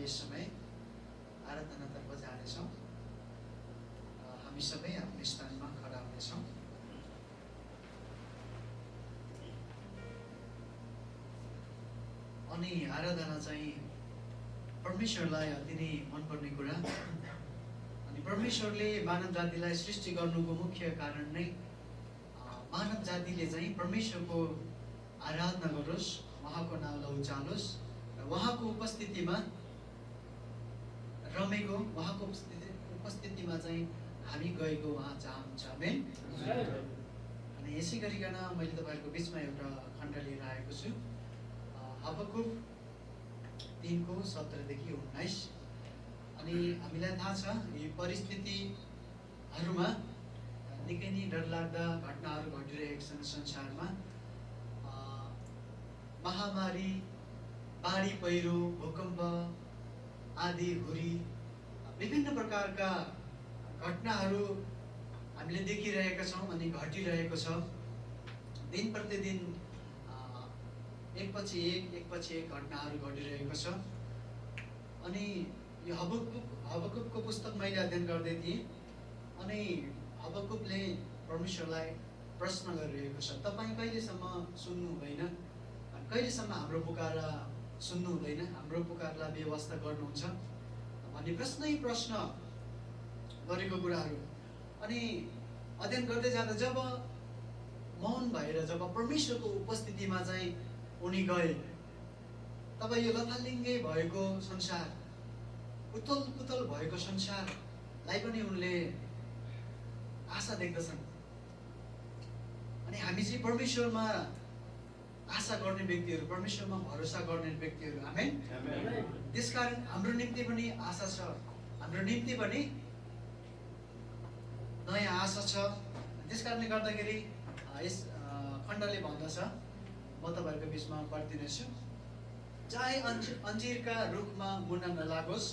यस समय आराधनातर्फ जानेछौँ। हामी सबै आफ्नो स्थानमा खडा हुनेछौँ। अनि आराधना चाहिँ परमेश्वरलाई अति नै मनपर्ने कुरा। अनि परमेश्वरले मानव जातिलाई सृष्टि गर्नुको मुख्य कारण नै मानव जातिले चाहिँ परमेश्वरको आराधना गरोस्, उहाँको नामलाई उचालोस् र उहाँको उपस्थितिमा रमेको, उहाँको उपस्थितिमा चाहिँ हामी गएको उहाँ चाहनुहुन्छ। आमेन। अनि यसै गरिकन मैले तपाईँहरूको बिचमा एउटा खण्ड लिएर आएको छु। हबकुक 3:17-19। अनि हामीलाई थाहा छ यी परिस्थितिहरूमा निकै नै डरलाग्दा घटनाहरू घटिरहेका छन् संसारमा। महामारी, बाढी पहिरो, भूकम्प आदि हुरी विभिन्न प्रकारका घटनाहरू हामीले देखिरहेका छौँ अनि घटिरहेको छ। दिन प्रतिदिन एकपछि एक घटनाहरू घटिरहेको छ। अनि यो हबकुकको पुस्तक मैले अध्ययन गर्दै थिएँ। अनि हबकुकले परमेश्वरलाई प्रश्न गरिरहेको छ, तपाईँ कहिलेसम्म सुन्नु हुँदैन? कहिलेसम्म हाम्रो पुकारा सुन्नु हुँदैन? हाम्रो पुकारलाई व्यवस्था गर्नुहुन्छ भन्ने प्रश्न गरेको कुराहरू। अनि अध्ययन गर्दै जाँदा जब मौन भएर जब परमेश्वरको उपस्थितिमा चाहिँ उनी गए, तब यो लथालिङ्गै भएको संसार, उथल पुथल भएको संसारलाई पनि उनले आशा देख्दछन्। अनि हामी चाहिँ परमेश्वरमा आशा गर्ने व्यक्तिहरू, परमेश्वरमा भरोसा गर्ने व्यक्तिहरू। आमेन। त्यसकारण हाम्रो निम्ति पनि आशा छ, हाम्रो निम्ति पनि नयाँ आशा छ। त्यसकारणले गर्दाखेरि यस खण्डले भन्दछ, म तपाईँहरूको बिचमा पढिदिनेछु। चाहे अन्जिरका रुखमा मुना नलागोस्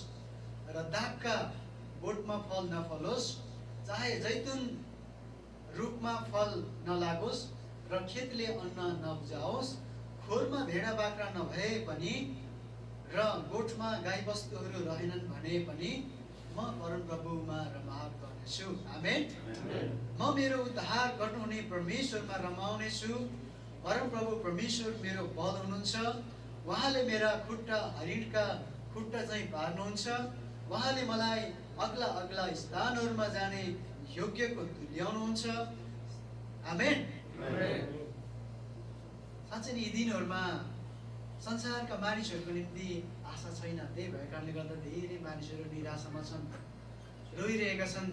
र दागका बोटमा फल नफलोस्, चाहे जैतुन रुखमा फल नलागोस् र खेतले अन्न नउब्जाओस्, खोरमा भेडा बाख्रा नभए पनि र गोठमा गाई बस्तुहरू रहेनन् भने पनि म परमप्रभुमा रमावट गर्नेछु। आमेन। म मेरो उद्धार गर्नुहुने परमेश्वरमा रमाउनेछु। परमप्रभु परमेश्वर मेरो बल हुनुहुन्छ। उहाँले मेरा खुट्टा हरिणका खुट्टा चाहिँ पार्नुहुन्छ। उहाँले मलाई अग्ला अग्ला स्थानहरूमा जाने योग्यको तुल्याउनुहुन्छ। आमेन। साँच्चै यी दिनहरूमा संसारका मानिसहरूको निम्ति आशा छैन। त्यही भएको कारणले गर्दा धेरै मानिसहरू निराशामा छन्, रोइरहेका छन्,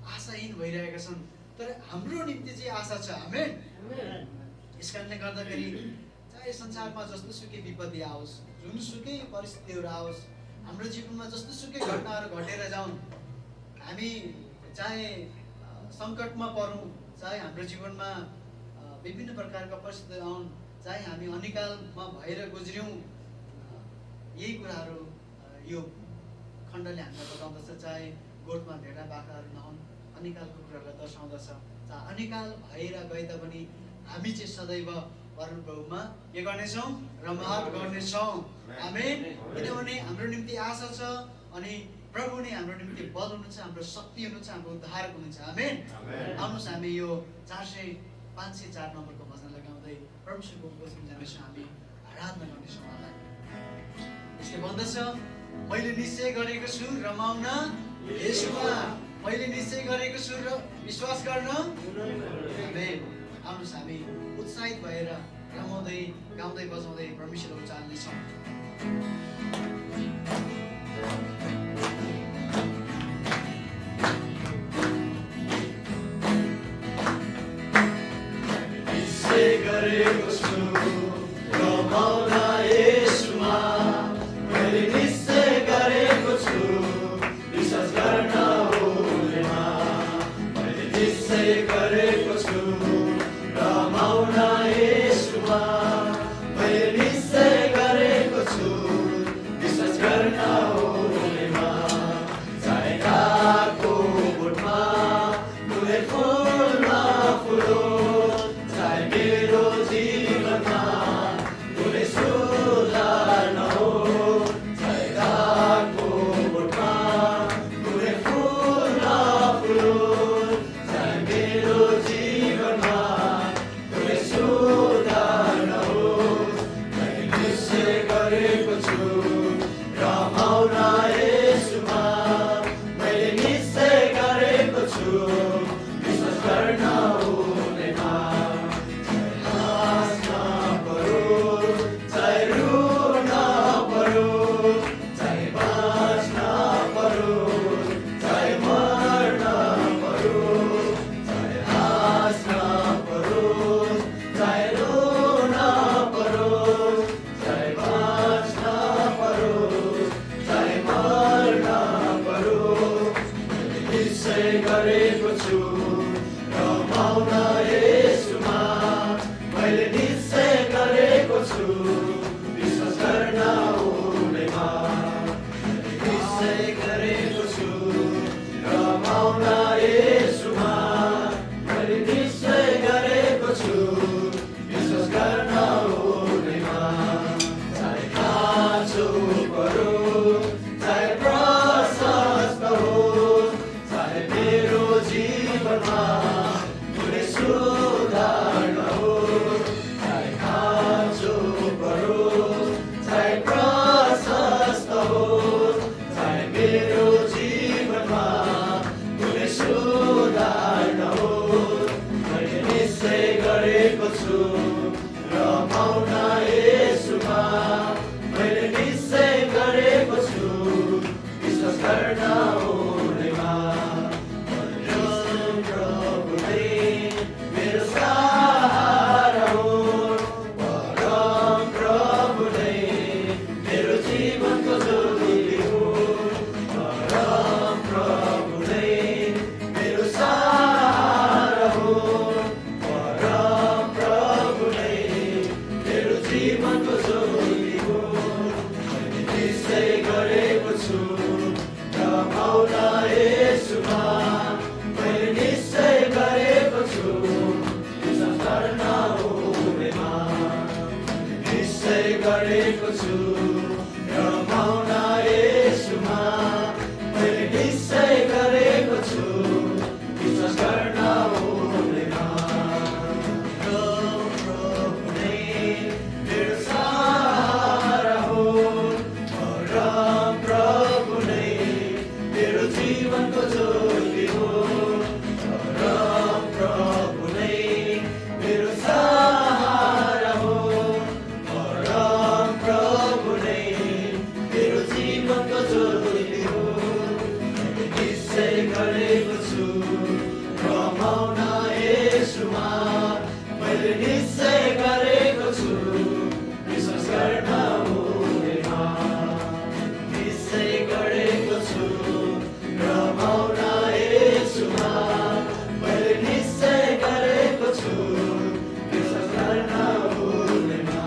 आशाहीन भइरहेका छन्। तर हाम्रो निम्ति चाहिँ आशा छ। आमेन। यस कारणले गर्दाखेरि चाहे संसारमा जस्तो सुकै विपत्ति आओस्, जुनसुकै परिस्थितिहरू आओस्, हाम्रो जीवनमा जस्तो सुकै घटनाहरू घटेर जाउन्, हामी चाहे सङ्कटमा परौँ, चाहे हाम्रो जीवनमा विभिन्न प्रकारका परिस्थिति आउन्, चाहे हामी अनिकालमा भएर गुज्रियौँ, यही कुराहरू यो खण्डले हामीलाई बताउँदछ। चाहे गोठमा भेडा बाख्राहरू नहुन्, अनिकालको कुरालाई दर्शाउँदछ। चाहे अनिकाल भएर गए तापनि हामी चाहिँ सदैव परमप्रभुमा के गर्नेछौँ? रमावट गर्नेछौँ। आमेन। किनभने हाम्रो निम्ति आशा छ अनि प्रभु नै हाम्रो निम्ति बल हुनुहुन्छ, हाम्रो शक्ति हुनुहुन्छ, हाम्रो उद्धारक हुनुहुन्छ। आमेन। आउनुहोस् हामी यो 504 नम्बरको भजनलाई गाउँदै परमेश्वरको उपस्थिति जानेछौँ, हामी आराधना गर्नेछौँ उहाँलाई। यसले भन्दछ, मैले निश्चय गरेको छु रमाउन येशूमा, मैले निश्चय गरेको छु र विश्वास गर्न। आउनुहोस् हामी उत्साहित भएर रमाउँदै गाउँदै बजाउँदै परमेश्वरको चाल्नेछौँ। गरेको छु रमाउन येशूमा, मैले निश्चय गरेको छु विश्वास गर्न हुँदैमा, मैले निश्चय गरेको छु रमाउन येशूमा, मैले निश्चय गरेको छु यसुमा मैले निश्चय गरेको छु विश्वास गर्न हुनेमा प्रभु नै मेरो सहारा हो परम प्रभु नै मेरो जीवनको ज्योति हो परम प्रभु नै मेरो सहारा हो परम प्रभु नै मेरो जीवनको ज्योति हो मैले निश्चय गरेको छु रमाउन यसुमा मैले निश्चय गरेको छु विश्वास गर्न हुनेमा निश्चय गरेको छु रमाउन यसुमा मैले निश्चय गरेको छु विश्वास गर्न हुनेमा प्रभु नै मेरो सहारा हो परम प्रभु नै मेरो जीवनको ज्योति हो परम प्रभु नै मेरो सहारा हो परम प्रभु नै मेरो जीवनको ज्योति हो मैले निश्चय गरेको छु रमाउन यसुमा मैले निश्चय गरेको छु विश्वास गर्न हुनेमा निश्चय गरेको छु रमाउन यसुमा मैले निश्चय गरेको छु विश्वास गर्न हुनेमा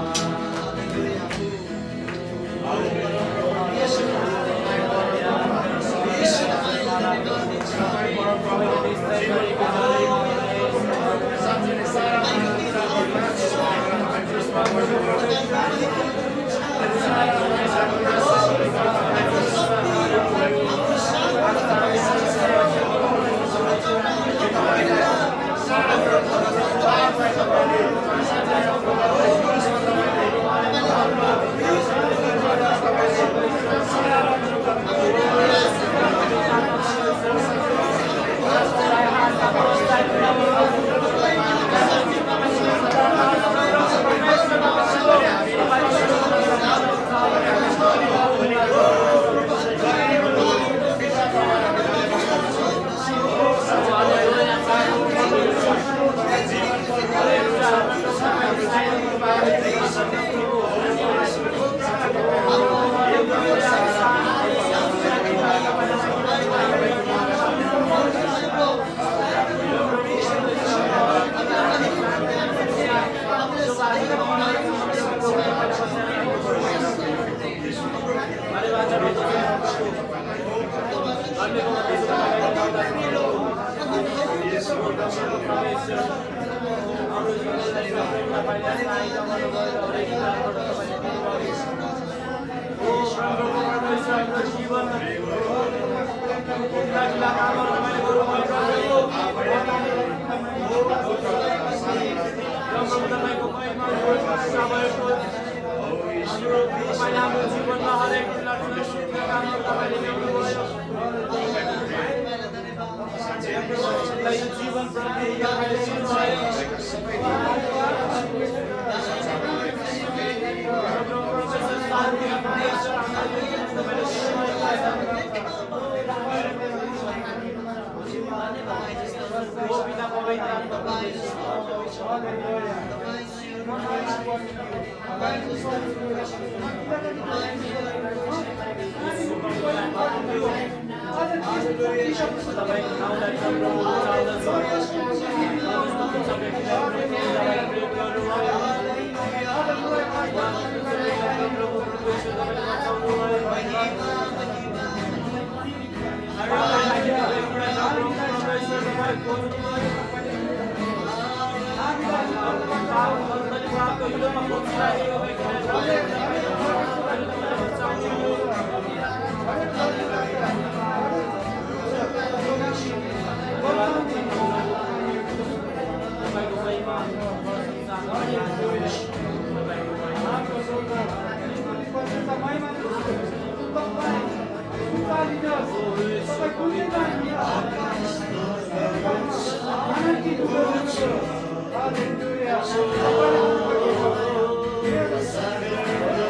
Hallelujah.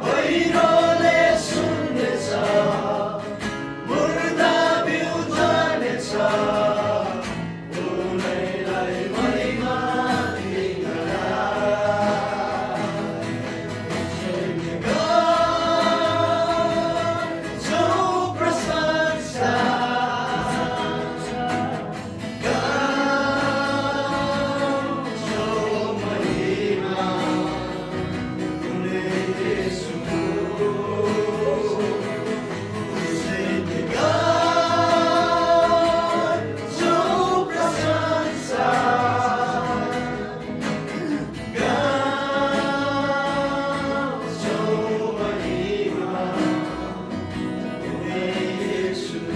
पहिरोले सुन्नेछ, मुर्दा बिउ जानेछ, उनैलाई महिमा गाउँछौ प्रशंसा, गाउँछौ महिमा कुनै येशूको। गाउँछौ प्रशंसा, गाउँछौ महिमा कुनै येशूको।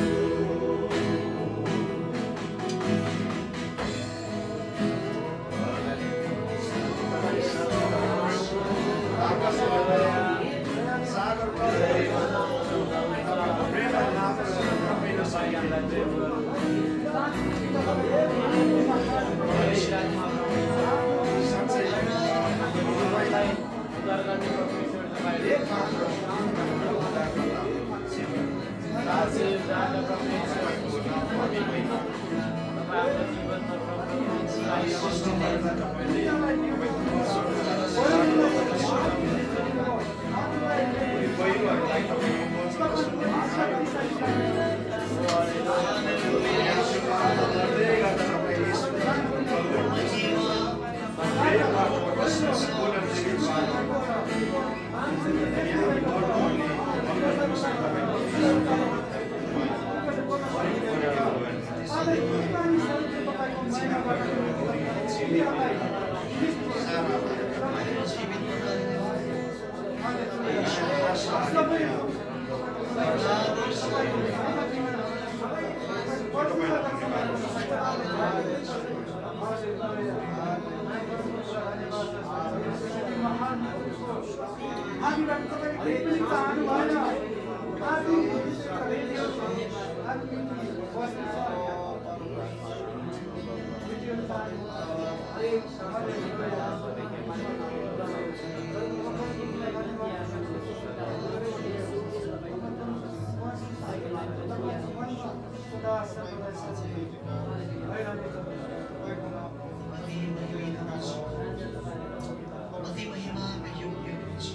अति महिमाका योग्य हुनुहुन्छ,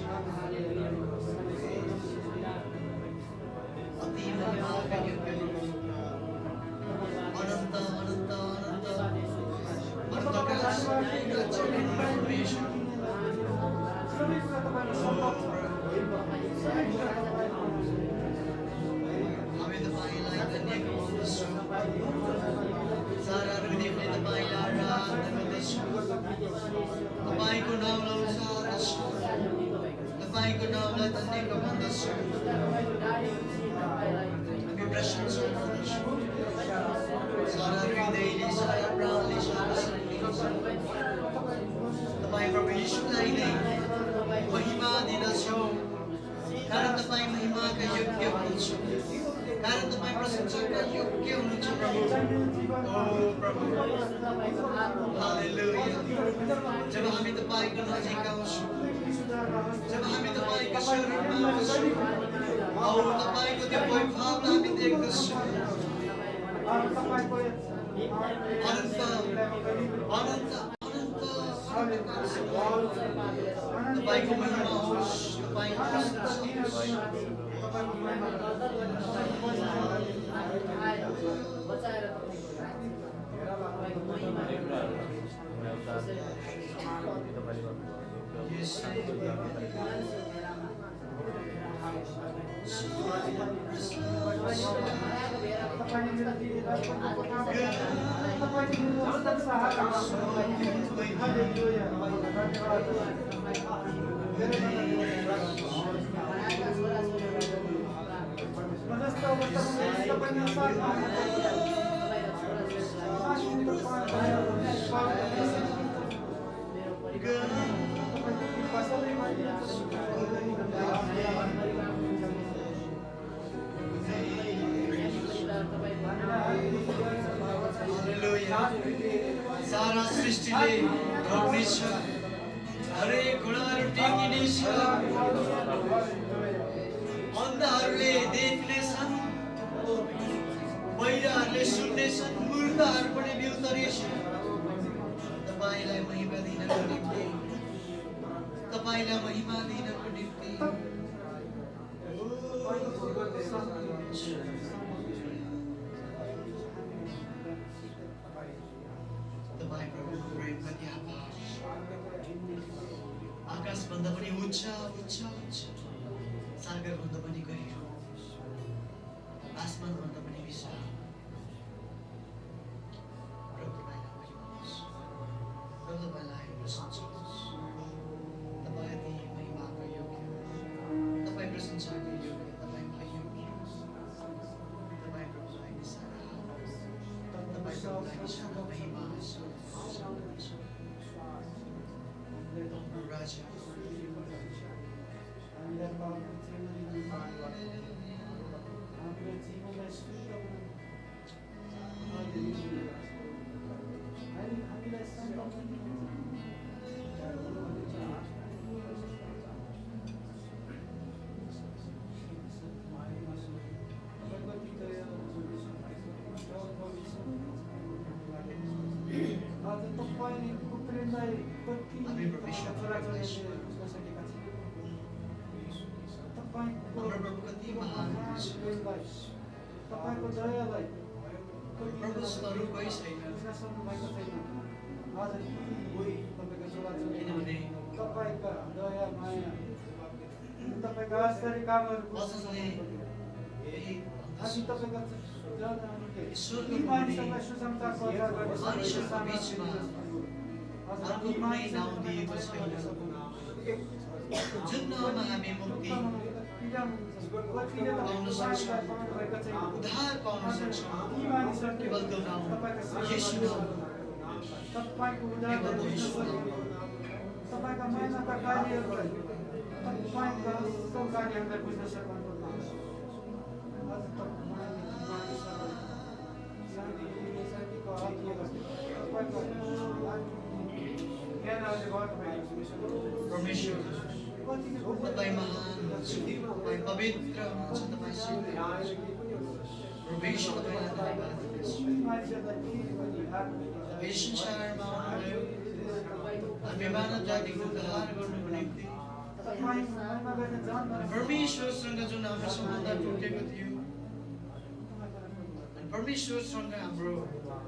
अति महिमाका योग्य हुनुहुन्छ, अनन्त अनन्त अनन्त अनन्तका परमेश्वर। हामी तपाईँलाई धन्य गर्दछौँ, सारा हृदयले तपाईँलाई आराधना गर्दछौँ। तपाईँको नामलाई उचार्दछौँ, तपाईँको नामलाई धन्य गर्दछौँ। हामी प्रशंसा गर्दछौँ, सारा हृदयले, सारा प्राणले, सारा शक्तिले तपाईँ प्रभु यीशुलाई नै महिमा दिदछौँ, कारण तपाईँ महिमाका योग्य हुनुहुन्छ, कारण तपाईँ प्रशंसाका योग्य हुनुहुन्छ प्रभु। ओ प्रभु, हालेलुया। जब हामी तपाईँको नजिक आउँछौँ, जब हामी तपाईँको शरणमा आउँछौँ, औ तपाईँको त्यो वैभवलाई हामी देख्दछौँ। अनन्त अनन्त अनन्त तपाईँको महिमा होस्, तपाईँको प्रशंसा होस्। सारा सृष्टिले रोक्नेछ, हरेक घुँडाहरू टेकिनेछ, सुन्नेछन्, मुर्दाहरू पनि बिउतरेछन्। तपाईलाई महिमा दिनको निम्ति, तपाईलाई महिमा दिनको निम्ति तपाईँ प्रभुको प्रेम कति अपार, आकाशभन्दा पनि उच्च उच्च उच्च, सागरभन्दा पनि गहिरो, आसमानभन्दा पनि विशाल। प्रभु तपाईँलाई महिमा होस्, प्रभु तपाईँलाई प्रशंसा होस्। तपाईँ अति महिमाको योग्य, तपाईँ प्रशंसाको योग्य, तपाईँ भयोग्य, तपाईँ प्रभुलाई निसारा, तपाईँ प्रभुलाई निसारा महिमा राजा। हामी परमेश्वरलाई हाम्रो प्रभु कति महान हुनुहुन्छ। तपाईको दयालाई प्रभु स्वरूप कोही छैन, किनभने तपाईका दया माया तपाईका आश्चर्य कामहरू वचनले यही हामी तपाईका ईश्वरको मानिसहरूलाई सुसमाचार प्रचार गर्ने मानिसहरूको बिचमा अर्को कुनै नाउँ दिएको छैन, जुन नाउँमा हामी मुक्ति पाउन सक्छौँ, उद्धार पाउन सक्छौँ, केवल त्यो नाउँ येशू नाउँ, केवल त्यो येशू नाउँ। तपाईका महिमाका कार्यहरूलाई तपाईका असल कार्यहरूलाई बुझ्न सक्नुहुन्छ। आज शान्तिको आत्मा तपाईँको ज्ञानहरूले परमेश्वर तपाईँ महान हुनुहुन्छ, तपाईँ पवित्र हुनुहुन्छ, तपाईँ शुद्ध हुनुहुन्छ। परमेश्वर तपाईँलाई धन्यवाद दिँदछु। तपाईँ संसारमा आउनुभयो, हामी मानव जातिको उद्धार गर्नुको निम्ति। परमेश्वरसँग जुन हाम्रो सम्बन्ध टुटेको थियो, परमेश्वरसँग हाम्रो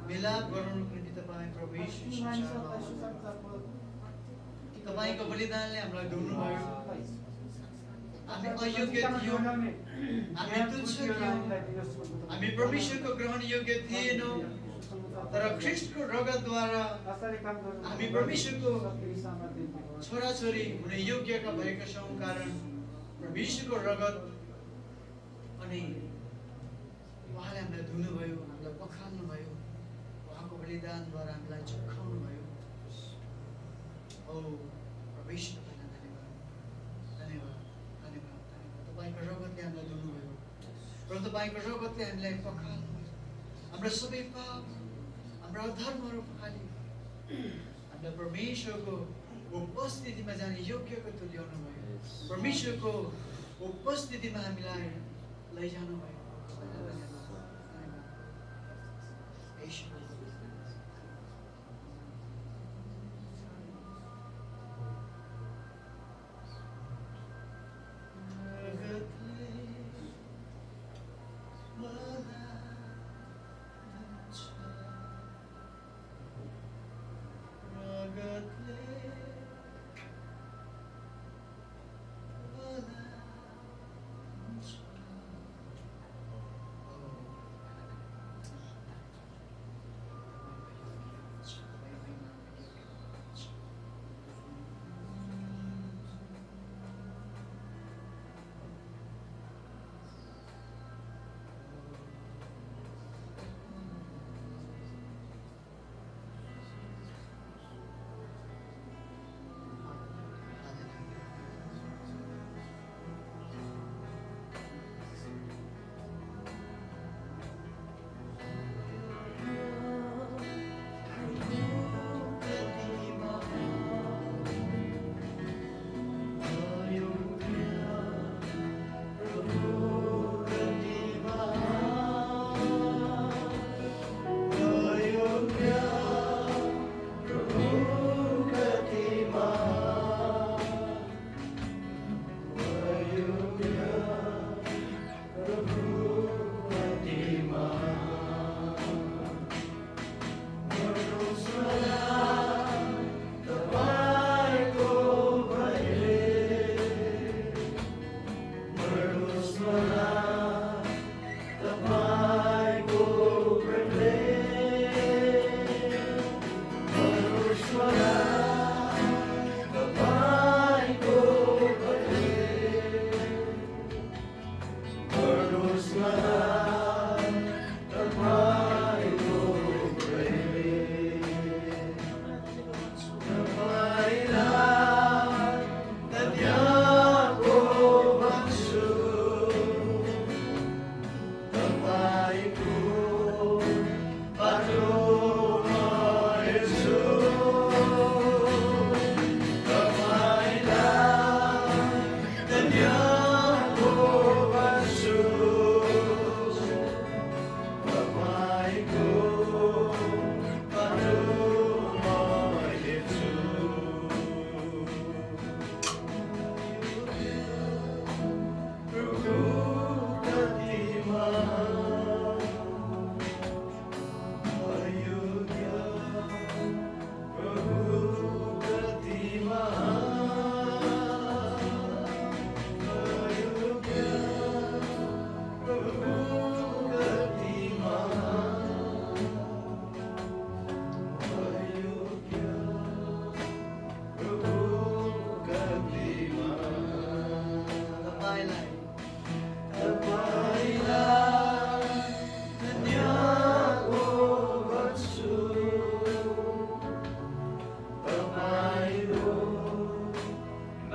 मिलाप गराउनुको निम्ति तपाईँ प्रभु येशू संसारमा आउनुभयो। तपाईको बलिदानले हामीलाई धुनुभयो। हामी अयोग्य थियौँ, हामी तुच्छ थियौँ, हामी परमेश्वरको ग्रहण योग्य थिएनौँ, तर ख्रीष्टको रगतद्वारा हामी परमेश्वरको छोराछोरी हुने योग्यका भएका छौँ। कारण परमेश्वरको रगत अनि उहाँले हामीलाई धुनुभयो, हामीलाई पखाल्नुभयो, उहाँको बलिदानद्वारा हामीलाई चोखाउनुभयो। ओ परमेश्वर तपाईँलाई धन्यवाद, धन्यवाद, धन्यवाद, धन्यवाद। तपाईँको रगतले हामीलाई धुनुभयो र तपाईँको रगतले हामीलाई पखाल्नुभयो। हाम्रो सबै पाप, हाम्रो अधर्महरू पखाल्यो, हामीलाई परमेश्वरको उपस्थितिमा जाने योग्यको तुल्याउनु भयो। परमेश्वरको उपस्थितिमा हामीलाई लैजानु भयो।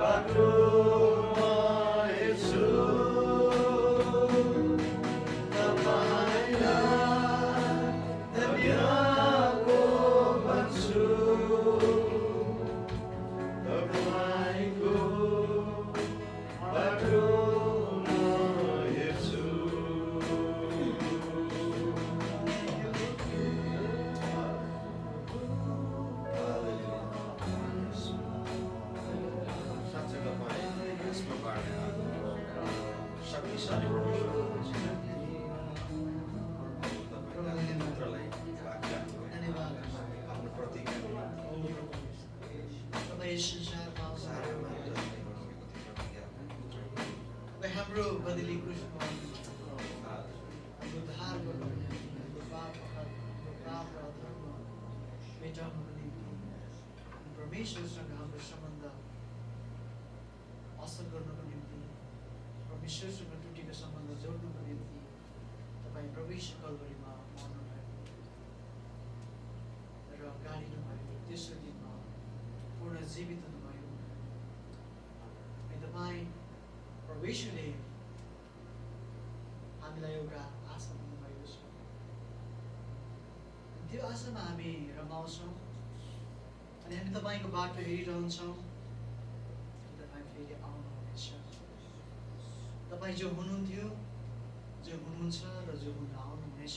बाटोमा येशू तपाईँलाई धन्यको भन्छु तपाईँको बाटोमा येशू साँच्चै तपाईँ यसमा बाँड्ने शक्तिशाली परमेश्वर हुनुहुन्छ। तपाईँका पुत्रलाई वाक्यको धन्यवाद। आफ्नो प्रतिज्ञा तपाईँ यस संसारमा साह्रै मात्र गर्नुभएको थियो प्रतिज्ञा पुत्र तपाईँ हाम्रो बदली क्रुसमा हाम्रो उद्धार गर्नुहुने हाम्रो पाप र अधर्म मेटाउनुको निम्ति परमेश्वरसँग हाम्रो सम्बन्ध असल गर्नको निम्ति परमेश्वरसँग टुटेको सम्बन्ध जोड्नको निम्ति तपाईँ प्रवेश कलवरीमा मर्नुभएको र गाडिनुभएको तेस्रो दिनमा पूर्ण जीवित हुनुभयो। अनि तपाईँ परमेश्वरले हामीलाई एउटा आशा दिनुभएको छ। त्यो आशामा हामी रमाउँछौँ अनि हामी तपाईँको बाटो हेरिरहन्छौँ। तपाईँ फेरि आउनुहुनेछ। तपाईँ जो हुनुहुन्थ्यो, जो हुनुहुन्छ र जो हुन आउनुहुनेछ।